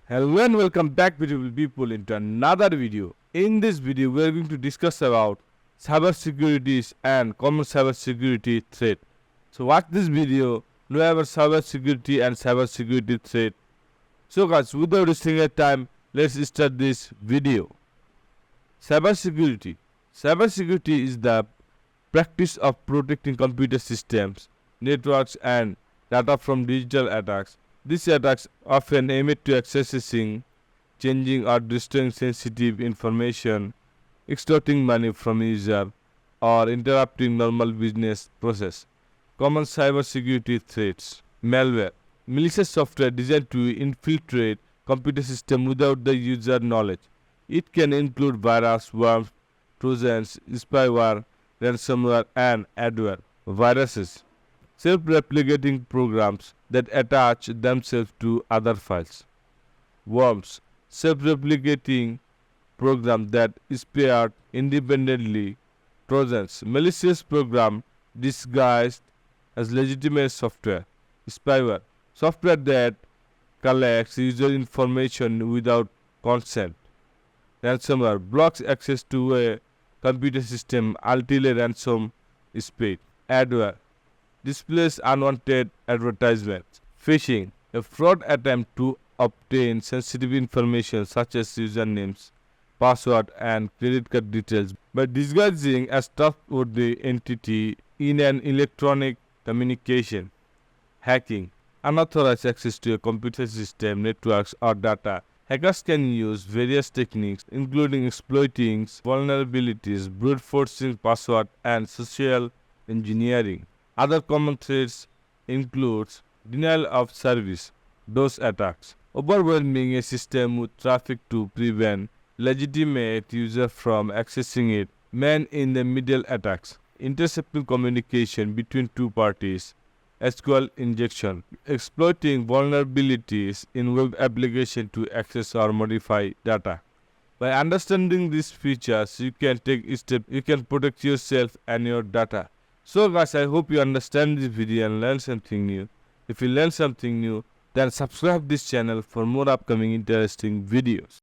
Hello and welcome back beautiful people into another video. In this video we are going to discuss about cybersecurity and common cybersecurity threat. So watch this video, know about cybersecurity and cybersecurity threat. So guys, without wasting your time, let's start this video. Cybersecurity. Cybersecurity is the practice of protecting computer systems, networks and data from digital attacks. These attacks often aim at accessing, changing or destroying sensitive information, extorting money from user, or interrupting normal business process. Common cybersecurity threats. Malware. Malicious software designed to infiltrate computer system without the user knowledge. It can include virus, worms, trojans, spyware, ransomware, and adware. Viruses. Self-replicating programs that attach themselves to other files. Worms. Self-replicating programs that spare independently. Trojans. Malicious program disguised as legitimate software. Spyware. Software that collects user information without consent. Ransomware blocks access to a computer system until a ransom is paid. Adware displays unwanted advertisements. Phishing, a fraud attempt to obtain sensitive information such as usernames, password, and credit card details by disguising as trustworthy entity in an electronic communication. Hacking, unauthorized access to a computer system, networks, or data. Hackers can use various techniques, including exploiting vulnerabilities, brute forcing password, and social engineering. Other common threats include denial of service, DOS attacks, overwhelming a system with traffic to prevent legitimate user from accessing it, man-in-the-middle attacks, intercepting communication between two parties, SQL injection, exploiting vulnerabilities in web application to access or modify data. By understanding these features, you can take steps you can protect yourself and your data. So guys, I hope you understand this video and learn something new. If you learn something new, then subscribe this channel for more upcoming interesting videos.